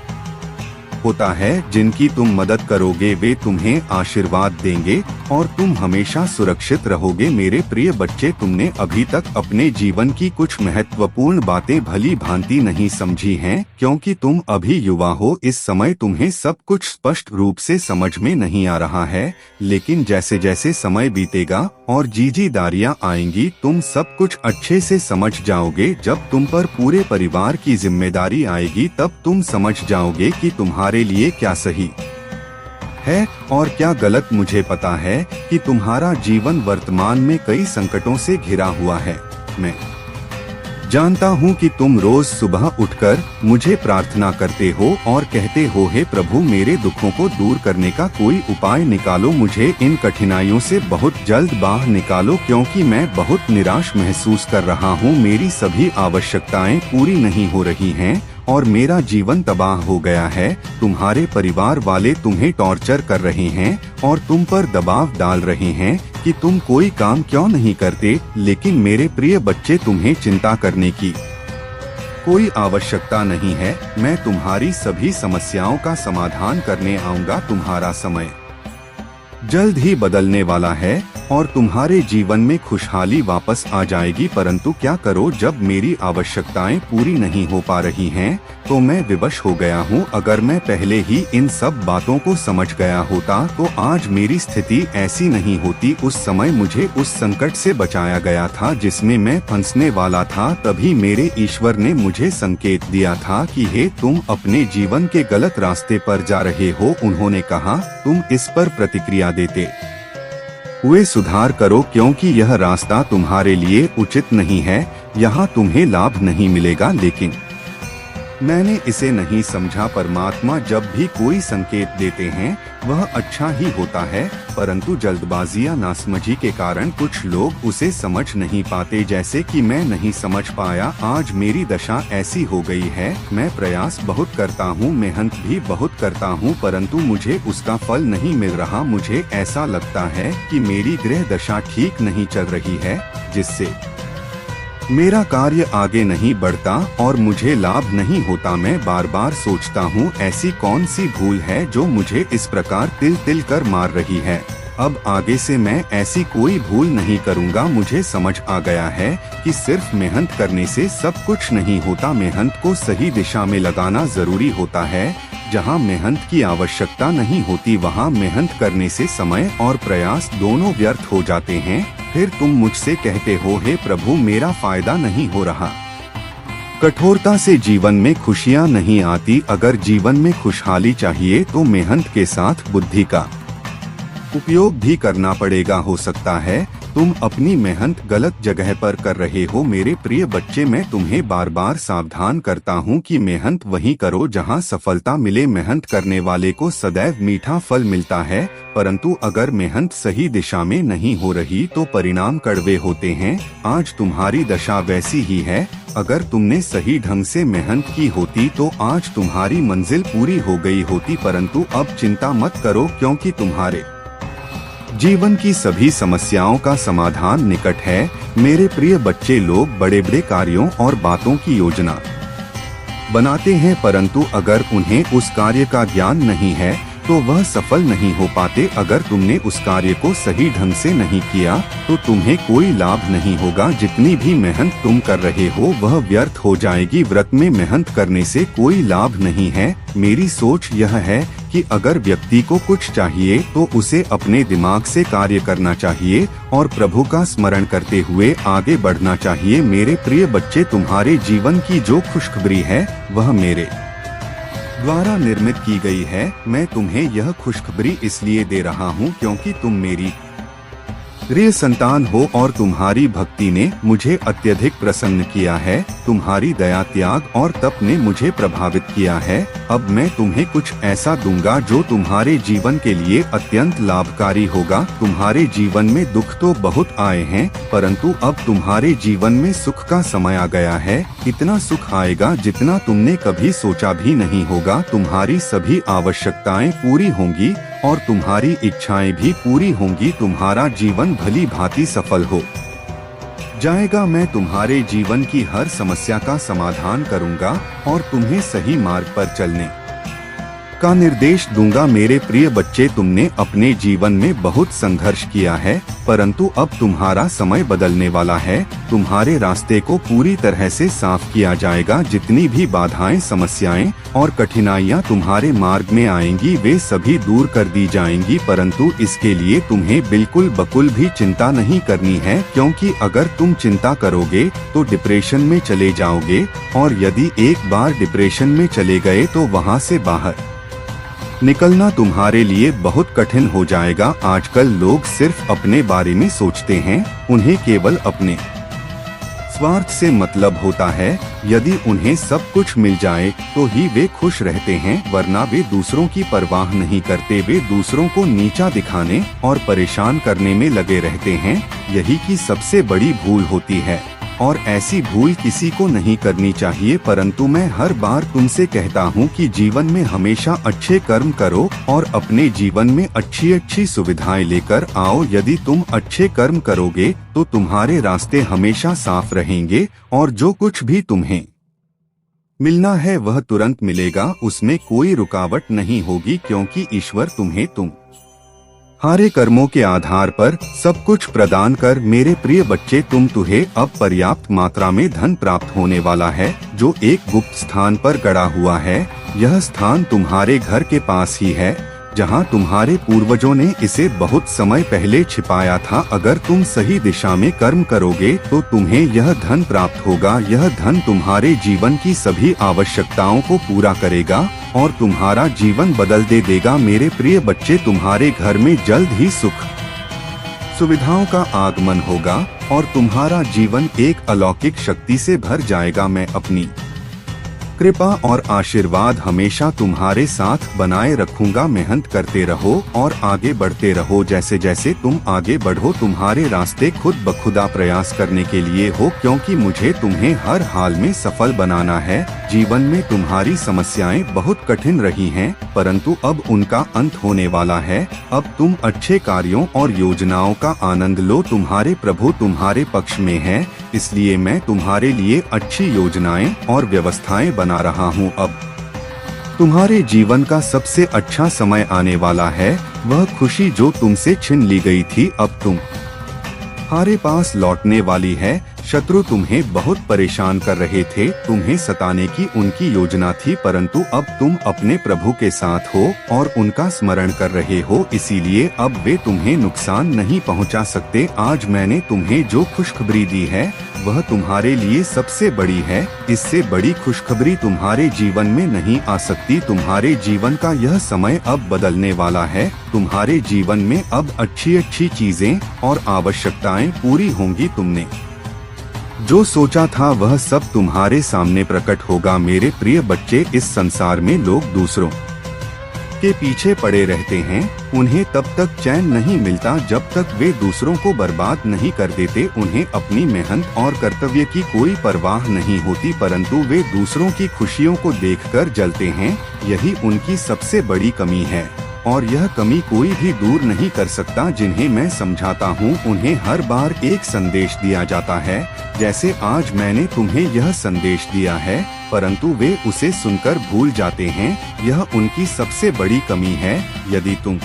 होता है। जिनकी तुम मदद करोगे वे तुम्हें आशीर्वाद देंगे और तुम हमेशा सुरक्षित रहोगे। मेरे प्रिय बच्चे, तुमने अभी तक अपने जीवन की कुछ महत्वपूर्ण बातें भली भांति नहीं समझी हैं, क्योंकि तुम अभी युवा हो। इस समय तुम्हें सब कुछ स्पष्ट रूप से समझ में नहीं आ रहा है, लेकिन जैसे जैसे समय बीतेगा और जीजीदारियां आएंगी, तुम सब कुछ अच्छे से समझ जाओगे। जब तुम पर पूरे परिवार की जिम्मेदारी आएगी, तब तुम समझ जाओगे कि तुम्हारे लिए क्या सही है और क्या गलत। मुझे पता है कि तुम्हारा जीवन वर्तमान में कई संकटों से घिरा हुआ है। मैं जानता हूँ कि तुम रोज सुबह उठकर मुझे प्रार्थना करते हो और कहते हो, हे प्रभु, मेरे दुखों को दूर करने का कोई उपाय निकालो, मुझे इन कठिनाइयों से बहुत जल्द बाहर निकालो, क्योंकि मैं बहुत निराश महसूस कर रहा हूँ। मेरी सभी आवश्यकताएं पूरी नहीं हो रही हैं और मेरा जीवन तबाह हो गया है। तुम्हारे परिवार वाले तुम्हें टॉर्चर कर रहे हैं और तुम पर दबाव डाल रहे हैं कि तुम कोई काम क्यों नहीं करते। लेकिन मेरे प्रिय बच्चे, तुम्हें चिंता करने की कोई आवश्यकता नहीं है। मैं तुम्हारी सभी समस्याओं का समाधान करने आऊंगा। तुम्हारा समय जल्द ही बदलने वाला है और तुम्हारे जीवन में खुशहाली वापस आ जाएगी। परंतु क्या करो, जब मेरी आवश्यकताएं पूरी नहीं हो पा रही हैं, तो मैं विवश हो गया हूँ। अगर मैं पहले ही इन सब बातों को समझ गया होता तो आज मेरी स्थिति ऐसी नहीं होती। उस समय मुझे उस संकट से बचाया गया था जिसमें मैं फंसने वाला था। तभी मेरे ईश्वर ने मुझे संकेत दिया था कि हे, तुम अपने जीवन के गलत रास्ते पर जा रहे हो। उन्होंने कहा, तुम इस पर प्रतिक्रिया देते हुए सुधार करो, क्योंकि यह रास्ता तुम्हारे लिए उचित नहीं है। यहाँ तुम्हें लाभ नहीं मिलेगा। लेकिन मैंने इसे नहीं समझा। परमात्मा जब भी कोई संकेत देते हैं वह अच्छा ही होता है, परंतु जल्दबाजी या नासमझी के कारण कुछ लोग उसे समझ नहीं पाते, जैसे कि मैं नहीं समझ पाया। आज मेरी दशा ऐसी हो गई है। मैं प्रयास बहुत करता हूँ, मेहनत भी बहुत करता हूँ, परंतु मुझे उसका फल नहीं मिल रहा। मुझे ऐसा लगता है कि मेरी ग्रह दशा ठीक नहीं चल रही है, जिससे मेरा कार्य आगे नहीं बढ़ता और मुझे लाभ नहीं होता। मैं बार बार सोचता हूँ, ऐसी कौन सी भूल है जो मुझे इस प्रकार तिल तिल कर मार रही है। अब आगे से मैं ऐसी कोई भूल नहीं करूँगा। मुझे समझ आ गया है कि सिर्फ मेहनत करने से सब कुछ नहीं होता। मेहनत को सही दिशा में लगाना जरूरी होता है। जहाँ मेहनत की आवश्यकता नहीं होती, वहाँ मेहनत करने से समय और प्रयास दोनों व्यर्थ हो जाते हैं। फिर तुम मुझसे कहते हो, हे प्रभु, मेरा फायदा नहीं हो रहा। कठोरता से जीवन में खुशियाँ नहीं आती। अगर जीवन में खुशहाली चाहिए तो मेहनत के साथ बुद्धि का उपयोग भी करना पड़ेगा। हो सकता है तुम अपनी मेहनत गलत जगह पर कर रहे हो। मेरे प्रिय बच्चे, मैं तुम्हें बार बार सावधान करता हूँ कि मेहनत वहीं करो जहाँ सफलता मिले। मेहनत करने वाले को सदैव मीठा फल मिलता है, परंतु अगर मेहनत सही दिशा में नहीं हो रही तो परिणाम कड़वे होते हैं। आज तुम्हारी दशा वैसी ही है। अगर तुमने सही ढंग से मेहनत की होती तो आज तुम्हारी मंजिल पूरी हो गई होती। परंतु अब चिंता मत करो, क्योंकि तुम्हारे जीवन की सभी समस्याओं का समाधान निकट है। मेरे प्रिय बच्चे, लोग बड़े बड़े कार्यों और बातों की योजना बनाते हैं, परंतु अगर उन्हें उस कार्य का ज्ञान नहीं है तो वह सफल नहीं हो पाते। अगर तुमने उस कार्य को सही ढंग से नहीं किया तो तुम्हें कोई लाभ नहीं होगा। जितनी भी मेहनत तुम कर रहे हो वह व्यर्थ हो जाएगी। व्रत में मेहनत करने से कोई लाभ नहीं है। मेरी सोच यह है कि अगर व्यक्ति को कुछ चाहिए तो उसे अपने दिमाग से कार्य करना चाहिए और प्रभु का स्मरण करते हुए आगे बढ़ना चाहिए। मेरे प्रिय बच्चे, तुम्हारे जीवन की जो खुशखबरी है वह मेरे द्वारा निर्मित की गई है। मैं तुम्हें यह खुशखबरी इसलिए दे रहा हूँ क्योंकि तुम मेरी प्रिय संतान हो और तुम्हारी भक्ति ने मुझे अत्यधिक प्रसन्न किया है। तुम्हारी दया, त्याग और तप ने मुझे प्रभावित किया है। अब मैं तुम्हें कुछ ऐसा दूंगा जो तुम्हारे जीवन के लिए अत्यंत लाभकारी होगा। तुम्हारे जीवन में दुख तो बहुत आए हैं, परंतु अब तुम्हारे जीवन में सुख का समय आ गया है। इतना सुख आएगा जितना तुमने कभी सोचा भी नहीं होगा। तुम्हारी सभी आवश्यकताएं पूरी होंगी और तुम्हारी इच्छाएं भी पूरी होंगी। तुम्हारा जीवन भली भांति सफल हो जाएगा। मैं तुम्हारे जीवन की हर समस्या का समाधान करूंगा और तुम्हें सही मार्ग पर चलने का निर्देश दूंगा। मेरे प्रिय बच्चे, तुमने अपने जीवन में बहुत संघर्ष किया है, परंतु अब तुम्हारा समय बदलने वाला है। तुम्हारे रास्ते को पूरी तरह से साफ किया जाएगा। जितनी भी बाधाएं, समस्याएं और कठिनाइयां तुम्हारे मार्ग में आएंगी, वे सभी दूर कर दी जाएंगी। परंतु इसके लिए तुम्हें बिल्कुल बकुल भी चिंता नहीं करनी है, क्योंकि अगर तुम चिंता करोगे तो डिप्रेशन में चले जाओगे, और यदि एक बार डिप्रेशन में चले गए तो वहां से बाहर निकलना तुम्हारे लिए बहुत कठिन हो जाएगा। आजकल लोग सिर्फ अपने बारे में सोचते हैं, उन्हें केवल अपने स्वार्थ से मतलब होता है। यदि उन्हें सब कुछ मिल जाए तो ही वे खुश रहते हैं, वरना वे दूसरों की परवाह नहीं करते। वे दूसरों को नीचा दिखाने और परेशान करने में लगे रहते हैं। यही की सबसे बड़ी भूल होती है और ऐसी भूल किसी को नहीं करनी चाहिए। परंतु मैं हर बार तुमसे कहता हूँ कि जीवन में हमेशा अच्छे कर्म करो और अपने जीवन में अच्छी अच्छी सुविधाएं लेकर आओ। यदि तुम अच्छे कर्म करोगे तो तुम्हारे रास्ते हमेशा साफ रहेंगे और जो कुछ भी तुम्हें मिलना है वह तुरंत मिलेगा। उसमें कोई रुकावट नहीं होगी, क्योंकि ईश्वर तुम्हें तुम्हारे कर्मों के आधार पर सब कुछ प्रदान कर। मेरे प्रिय बच्चे, तुम्हें अब पर्याप्त मात्रा में धन प्राप्त होने वाला है, जो एक गुप्त स्थान पर गड़ा हुआ है। यह स्थान तुम्हारे घर के पास ही है, जहां तुम्हारे पूर्वजों ने इसे बहुत समय पहले छिपाया था। अगर तुम सही दिशा में कर्म करोगे तो तुम्हें यह धन प्राप्त होगा। यह धन तुम्हारे जीवन की सभी आवश्यकताओं को पूरा करेगा और तुम्हारा जीवन बदल देगा। मेरे प्रिय बच्चे, तुम्हारे घर में जल्द ही सुख सुविधाओं का आगमन होगा और तुम्हारा जीवन एक अलौकिक शक्ति से भर जाएगा। मैं अपनी कृपा और आशीर्वाद हमेशा तुम्हारे साथ बनाए रखूंगा। मेहनत करते रहो और आगे बढ़ते रहो। जैसे जैसे तुम आगे बढ़ो, तुम्हारे रास्ते खुद ब खुदा प्रयास करने के लिए हो, क्योंकि मुझे तुम्हें हर हाल में सफल बनाना है। जीवन में तुम्हारी समस्याएं बहुत कठिन रही हैं, परंतु अब उनका अंत होने वाला है। अब तुम अच्छे कार्यों और योजनाओं का आनंद लो। तुम्हारे प्रभु तुम्हारे पक्ष में है, इसलिए मैं तुम्हारे लिए अच्छी योजनाएं और व्यवस्थाएं बना रहा हूँ। अब तुम्हारे जीवन का सबसे अच्छा समय आने वाला है। वह खुशी जो तुमसे छीन ली गई थी, अब तुम्हारे पास लौटने वाली है। शत्रु तुम्हें बहुत परेशान कर रहे थे, तुम्हें सताने की उनकी योजना थी, परंतु अब तुम अपने प्रभु के साथ हो और उनका स्मरण कर रहे हो, इसीलिए अब वे तुम्हें नुकसान नहीं पहुंचा सकते। आज मैंने तुम्हें जो खुशखबरी दी है वह तुम्हारे लिए सबसे बड़ी है। इससे बड़ी खुशखबरी तुम्हारे जीवन में नहीं आ सकती। तुम्हारे जीवन का यह समय अब बदलने वाला है। तुम्हारे जीवन में अब अच्छी अच्छी चीजें और आवश्यकताएं पूरी होंगी। तुमने जो सोचा था वह सब तुम्हारे सामने प्रकट होगा। मेरे प्रिय बच्चे, इस संसार में लोग दूसरों के पीछे पड़े रहते हैं। उन्हें तब तक चैन नहीं मिलता जब तक वे दूसरों को बर्बाद नहीं कर देते। उन्हें अपनी मेहनत और कर्तव्य की कोई परवाह नहीं होती, परंतु वे दूसरों की खुशियों को देखकर जलते हैं। यही उनकी सबसे बड़ी कमी है और यह कमी कोई भी दूर नहीं कर सकता। जिन्हें मैं समझाता हूँ उन्हें हर बार एक संदेश दिया जाता है, जैसे आज मैंने तुम्हें यह संदेश दिया है, परंतु वे उसे सुनकर भूल जाते हैं। यह उनकी सबसे बड़ी कमी है। यदि तुम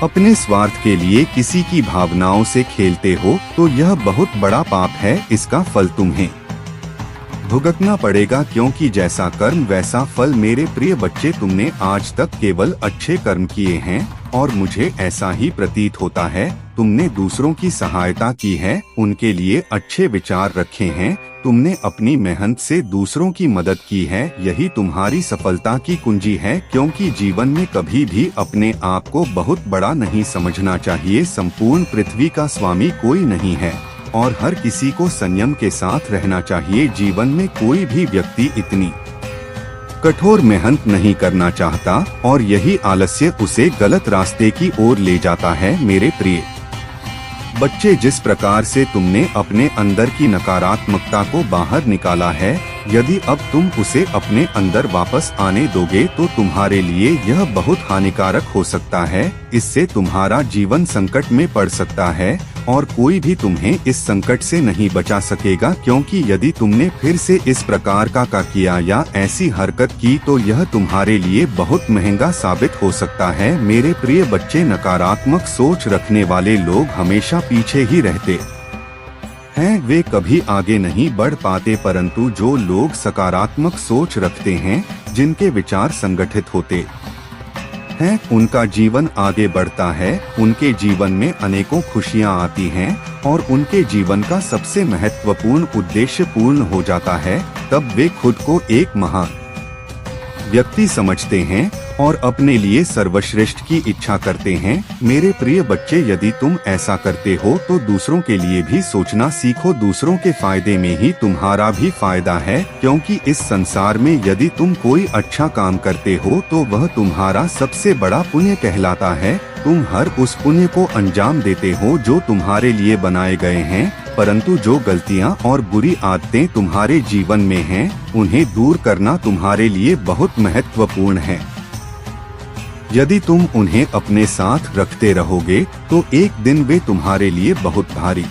अपने स्वार्थ के लिए किसी की भावनाओं से खेलते हो तो यह बहुत बड़ा पाप है। इसका फल तुम्हें भुगतना पड़ेगा, क्योंकि जैसा कर्म वैसा फल। मेरे प्रिय बच्चे, तुमने आज तक केवल अच्छे कर्म किए हैं और मुझे ऐसा ही प्रतीत होता है तुमने दूसरों की सहायता की है, उनके लिए अच्छे विचार रखे हैं, तुमने अपनी मेहनत से दूसरों की मदद की है, यही तुम्हारी सफलता की कुंजी है। क्योंकि जीवन में कभी भी अपने आप को बहुत बड़ा नहीं समझना चाहिए। संपूर्ण पृथ्वी का स्वामी कोई नहीं है और हर किसी को संयम के साथ रहना चाहिए। जीवन में कोई भी व्यक्ति इतनी कठोर मेहनत नहीं करना चाहता और यही आलस्य उसे गलत रास्ते की ओर ले जाता है। मेरे प्रिय बच्चे, जिस प्रकार से तुमने अपने अंदर की नकारात्मकता को बाहर निकाला है, यदि अब तुम उसे अपने अंदर वापस आने दोगे तो तुम्हारे लिए यह बहुत हानिकारक हो सकता है। इससे तुम्हारा जीवन संकट में पड़ सकता है और कोई भी तुम्हें इस संकट से नहीं बचा सकेगा। क्योंकि यदि तुमने फिर से इस प्रकार का किया या ऐसी हरकत की तो यह तुम्हारे लिए बहुत महंगा साबित हो सकता है। मेरे प्रिय बच्चे, नकारात्मक सोच रखने वाले लोग हमेशा पीछे ही रहते हैं, वे कभी आगे नहीं बढ़ पाते। परंतु जो लोग सकारात्मक सोच रखते हैं, जिनके विचार संगठित होते हैं, उनका जीवन आगे बढ़ता है, उनके जीवन में अनेकों खुशियां आती हैं और उनके जीवन का सबसे महत्वपूर्ण उद्देश्य पूर्ण हो जाता है। तब वे खुद को एक महान व्यक्ति समझते हैं और अपने लिए सर्वश्रेष्ठ की इच्छा करते हैं। मेरे प्रिय बच्चे, यदि तुम ऐसा करते हो तो दूसरों के लिए भी सोचना सीखो। दूसरों के फायदे में ही तुम्हारा भी फायदा है। क्योंकि इस संसार में यदि तुम कोई अच्छा काम करते हो तो वह तुम्हारा सबसे बड़ा पुण्य कहलाता है। तुम हर उस पुण्य को अंजाम देते हो जो तुम्हारे लिए बनाए गए हैं। परंतु जो गलतियां और बुरी आदतें तुम्हारे जीवन में हैं, उन्हें दूर करना तुम्हारे लिए बहुत महत्वपूर्ण है। यदि तुम उन्हें अपने साथ रखते रहोगे तो एक दिन वे तुम्हारे लिए बहुत भारी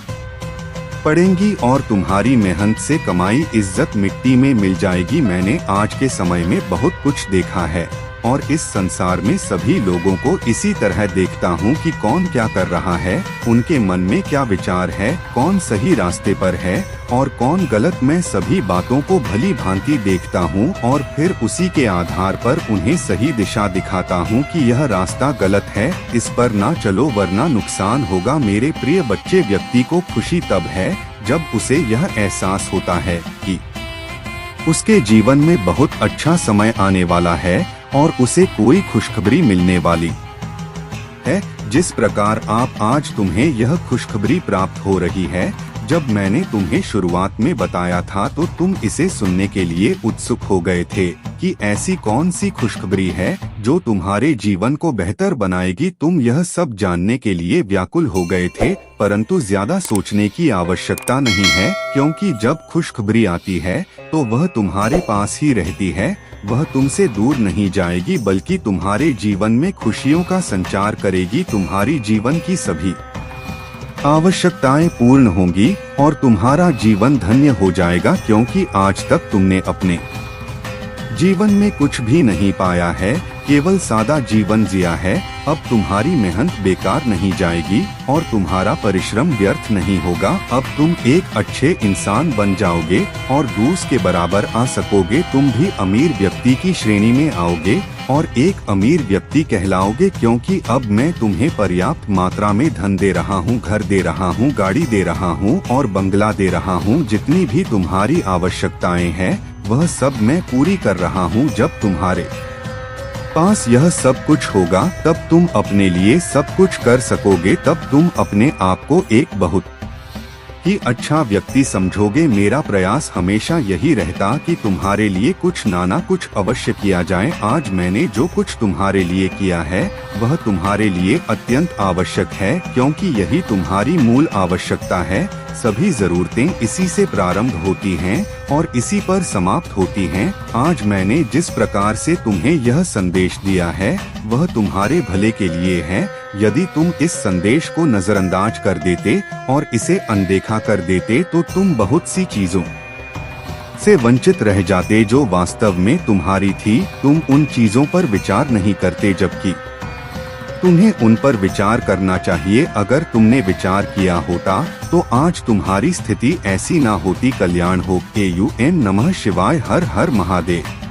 पड़ेंगी और तुम्हारी मेहनत से कमाई इज्जत मिट्टी में मिल जाएगी। मैंने आज के समय में बहुत कुछ देखा है और इस संसार में सभी लोगों को इसी तरह देखता हूँ कि कौन क्या कर रहा है, उनके मन में क्या विचार है, कौन सही रास्ते पर है और कौन गलत। मैं सभी बातों को भली भांति देखता हूँ और फिर उसी के आधार पर उन्हें सही दिशा दिखाता हूँ कि यह रास्ता गलत है, इस पर ना चलो वरना नुकसान होगा। मेरे प्रिय बच्चे, व्यक्ति को खुशी तब है जब उसे यह एहसास होता है कि उसके जीवन में बहुत अच्छा समय आने वाला है और उसे कोई खुशखबरी मिलने वाली है। जिस प्रकार आज तुम्हें यह खुशखबरी प्राप्त हो रही है, जब मैंने तुम्हें शुरुआत में बताया था तो तुम इसे सुनने के लिए उत्सुक हो गए थे कि ऐसी कौन सी खुशखबरी है जो तुम्हारे जीवन को बेहतर बनाएगी। तुम यह सब जानने के लिए व्याकुल हो गए थे, परंतु ज्यादा सोचने की आवश्यकता नहीं है। क्योंकि जब खुशखबरी आती है तो वह तुम्हारे पास ही रहती है, वह तुमसे दूर नहीं जाएगी बल्कि तुम्हारे जीवन में खुशियों का संचार करेगी। तुम्हारी जीवन की सभी आवश्यकताएं पूर्ण होंगी और तुम्हारा जीवन धन्य हो जाएगा। क्योंकि आज तक तुमने अपने जीवन में कुछ भी नहीं पाया है, केवल सादा जीवन जिया है। अब तुम्हारी मेहनत बेकार नहीं जाएगी और तुम्हारा परिश्रम व्यर्थ नहीं होगा। अब तुम एक अच्छे इंसान बन जाओगे और दूसरे के बराबर आ सकोगे। तुम भी अमीर व्यक्ति की श्रेणी में आओगे और एक अमीर व्यक्ति कहलाओगे। क्योंकि अब मैं तुम्हें पर्याप्त मात्रा में धन दे रहा हूँ, घर दे रहा हूँ, गाड़ी दे रहा हूँ और बंगला दे रहा हूँ। जितनी भी तुम्हारी आवश्यकताएं हैं वह सब मैं पूरी कर रहा हूँ। जब तुम्हारे पास यह सब कुछ होगा तब तुम अपने लिए सब कुछ कर सकोगे। तब तुम अपने आप को एक बहुत ही अच्छा व्यक्ति समझोगे। मेरा प्रयास हमेशा यही रहता कि तुम्हारे लिए कुछ ना कुछ अवश्य किया जाए। आज मैंने जो कुछ तुम्हारे लिए किया है वह तुम्हारे लिए अत्यंत आवश्यक है, क्योंकि यही तुम्हारी मूल आवश्यकता है। सभी जरूरतें इसी से प्रारंभ होती हैं और इसी पर समाप्त होती हैं। आज मैंने जिस प्रकार से तुम्हें यह संदेश दिया है वह तुम्हारे भले के लिए है। यदि तुम इस संदेश को नजरअंदाज कर देते और इसे अनदेखा कर देते तो तुम बहुत सी चीजों से वंचित रह जाते जो वास्तव में तुम्हारी थी। तुम उन चीजों पर विचार नहीं करते, जबकि तुम्हें उन पर विचार करना चाहिए। अगर तुमने विचार किया होता तो आज तुम्हारी स्थिति ऐसी ना होती। कल्याण हो। AUM नमः शिवाय। हर हर महादेव।